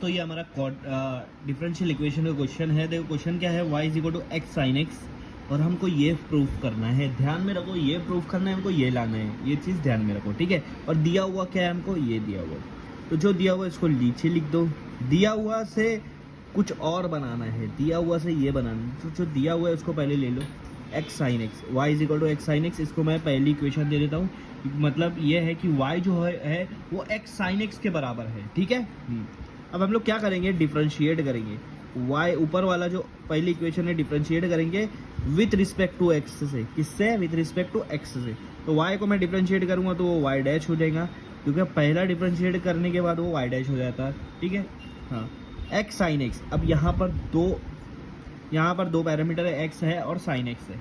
दोस्तों ये हमारा डिफरेंशियल इक्वेशन का क्वेश्चन है। देखो क्वेश्चन क्या है, y is equal to x sine x, और हमको ये प्रूफ करना है। ध्यान में रखो, ये प्रूफ करना है हमको, ये लाना है, ये चीज़ ध्यान में रखो, ठीक है। और दिया हुआ क्या है हमको, ये दिया हुआ, तो जो दिया हुआ इसको नीचे लिख दो। दिया हुआ से कुछ और बनाना है, दिया हुआ से ये बनाना है, तो जो दिया हुआ है उसको पहले ले लो, x sine x, y is equal to x sine x. इसको मैं पहली इक्वेशन दे देता हूँ, मतलब ये है कि y जो है वो x साइन x के बराबर है, ठीक है। अब हम लोग क्या करेंगे, डिफरेंशिएट करेंगे y, ऊपर वाला जो पहली इक्वेशन है डिफरेंशिएट करेंगे विथ रिस्पेक्ट टू x से। किससे, विथ रिस्पेक्ट टू x से। तो y को मैं डिफरेंशिएट करूंगा तो वो y डैश हो जाएगा, क्योंकि पहला डिफरेंशिएट करने के बाद वो y डैश हो जाता है, ठीक है। हाँ, x साइन x। अब यहाँ पर दो पैरामीटर है, x है और साइन x है,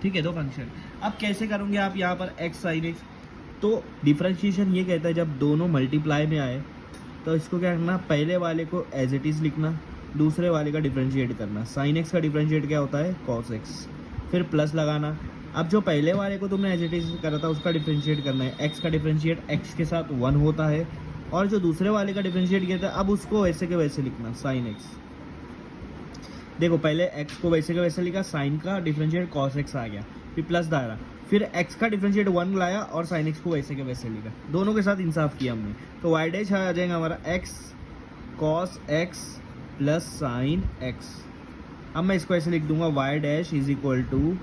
ठीक है, दो फंक्शन। अब कैसे करोगे आप यहाँ पर x साइन x, तो डिफरेंशिएशन ये कहता है जब दोनों मल्टीप्लाई में आए तो इसको क्या करना, पहले वाले को एज इट इज़ लिखना, दूसरे वाले का डिफरेंशिएट करना। साइन एक्स का डिफरेंशिएट क्या होता है, कॉस एक्स, फिर प्लस लगाना। अब जो पहले वाले को तुमने एज इट इज़ करा था उसका डिफरेंशिएट करना है, एक्स का डिफरेंशिएट एक्स के साथ 1 होता है, और जो दूसरे वाले का डिफरेंशिएट किया था अब उसको वैसे के वैसे लिखना, साइन एक्स। देखो पहले एक्स को वैसे के वैसे लिखा, साइन का डिफरेंशिएट कॉस एक्स आ गया, फिर प्लस दायरा, फिर x का डिफरेंशिएट 1 लाया और साइन x को वैसे के वैसे लिखा, दोनों के साथ इंसाफ किया हमने। तो y डैश आ जाएगा हमारा x cos x plus sine x। अब मैं इसको ऐसे लिख दूंगा, y dash is equal to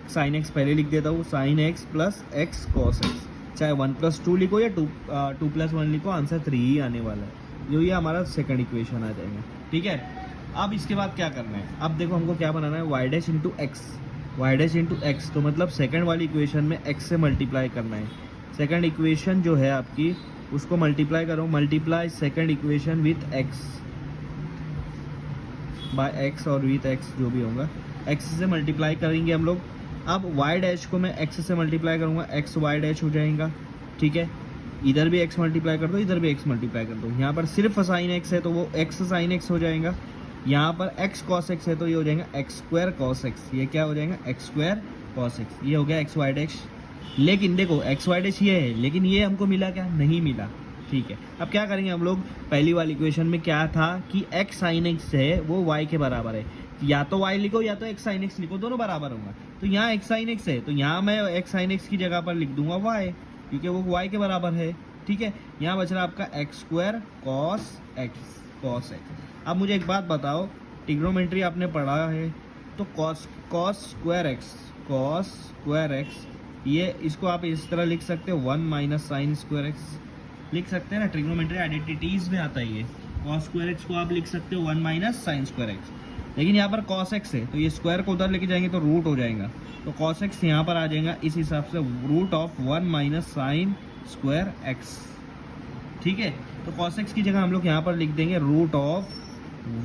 sine x पहले लिख देता हूँ, sine x plus x cos x। चाहे 1 + 2 लिखो या 2 + 1 लिखो, आंसर 3 ही आने वाला है। जो ये हमारा सेकंड इक्वेशन आ जाएगा, ठीक है। अब इसके बाद क्या करना है, अब देखो हमको क्या बनाना है, y dash into x, y dash into x, तो मतलब सेकंड वाली इक्वेशन में x से मल्टीप्लाई करना है। सेकंड इक्वेशन जो है आपकी उसको मल्टीप्लाई करो, multiply second equation with x by x और विथ x जो भी होगा, x से मल्टीप्लाई करेंगे हम लोग। अब y डैश को मैं x से मल्टीप्लाई करूँगा, x y डैश हो जाएगा, ठीक है। इधर भी x मल्टीप्लाई कर दो, इधर भी x मल्टीप्लाई कर दो। यहाँ पर सिर्फ साइन x है तो वो x साइन x हो जाएगा, यहाँ पर x cos x है तो ये हो जाएगा x स्क्वायर cos x। ये क्या हो जाएगा, x स्क्वायर cos x। ये हो गया x y डैश। लेकिन देखो x y डैश ये है, लेकिन ये हमको मिला क्या, नहीं मिला, ठीक है। अब क्या करेंगे हम लोग, पहली वाली इक्वेशन में क्या था कि x साइन x है वो y के बराबर है, या तो y लिखो या तो x साइन x लिखो, दोनों बराबर होगा। तो यहाँ x साइन x है तो यहाँ मैं x साइन x की जगह पर लिख दूंगा y, क्योंकि वो y के बराबर है, ठीक है। यहाँ बच रहा आपका x स्क्वायर cos x। अब मुझे एक बात बताओ, ट्रिग्नोमेट्री आपने पढ़ा है तो cos स्क्वायर x, ये इसको आप इस तरह लिख सकते हो 1 माइनस साइन स्क्वायर x लिख सकते हैं ना, ट्रिग्नोमेट्री आइडेंटिटीज में आता है ये। cos स्क्वायर x को आप लिख सकते हो 1 माइनस साइन स्क्वायर x, लेकिन यहाँ पर cos x है तो ये स्क्वायर को उधर लेके जाएंगे तो रूट हो जाएगा, तो cos x यहाँ पर आ जाएगा, इस हिसाब से root of 1 minus sine square x, ठीक है। तो cos x की जगह हम लोग यहाँ पर लिख देंगे root of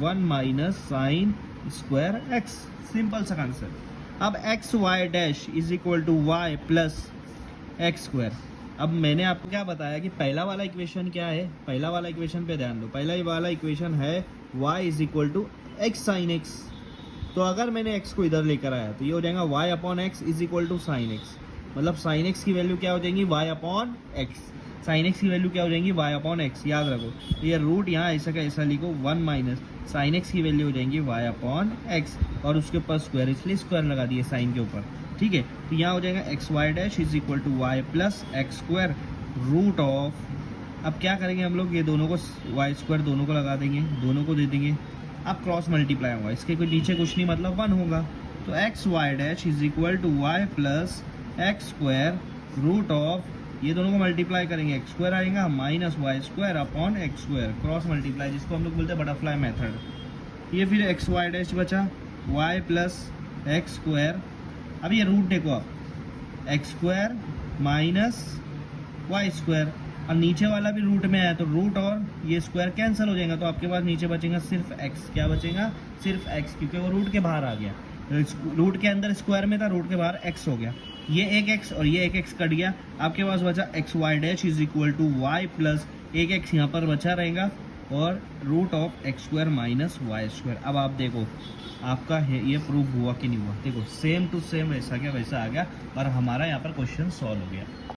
1 minus sine square x, simple सा कंसेप्ट। अब x y dash is equal to y plus x square. अब मैंने आपको क्या बताया कि पहला वाला इक्वेशन क्या है, पहला वाला इक्वेशन पे ध्यान दो, पहला वाला इक्वेशन है y is equal to x sine x. तो अगर मैंने x को इधर लेकर आया तो ये हो जाएगा y upon x is equal to sine x, मतलब साइन x की वैल्यू क्या हो जाएगी, y upon x, sine x की वैल्यू क्या हो जाएगी, y अपॉन एक्स। याद रखो, तो ये रूट यहाँ ऐसा का ऐसा लिखो, 1 माइनस साइन एक्स की वैल्यू हो जाएगी y अपॉन एक्स, और उसके ऊपर स्क्वायर, इसलिए स्क्वायर लगा दिए साइन के ऊपर, ठीक है। तो यहाँ हो जाएगा x y dash is equal to y plus x square root of, अब क्या करेंगे हम लोग, ये दोनों को वाई स्क्वायर दोनों को लगा देंगे, दोनों को दे देंगे। अब क्रॉस मल्टीप्लाई होगा, इसके कोई नीचे कुछ नहीं, मतलब 1 होगा। तो x y dash is equal to y plus x square root of, ये दोनों को मल्टीप्लाई करेंगे, एक्स स्क्वायर आएगा minus y square upon x square, cross multiply जिसको हम लोग बोलते हैं बटरफ्लाई मेथड। ये फिर एक्स वाई डैश बचा, वाई प्लस एक्स स्क्वायर, अब ये रूट देखो आप, x square minus y square, और नीचे वाला भी रूट में आया तो रूट और ये स्क्वायर कैंसिल हो जाएगा, तो आपके पास नीचे बचेगा सिर्फ एक्स। क्या बचेगा, सिर्फ एक्स, क्योंकि वो रूट के बाहर आ गया, रूट के अंदर स्क्वायर में था, रूट के बाहर एक्स हो गया। ये एक एक्स और ये एक एक्स कट गया, आपके पास बचा x y dash is equal to y plus एक एक्स यहाँ पर बचा रहेगा, और root of x square minus y square. अब आप देखो आपका ये प्रूफ हुआ कि नहीं हुआ, देखो सेम टू सेम वैसा क्या वैसा आ गया, और हमारा यहाँ पर क्वेश्चन सॉल्व हो गया।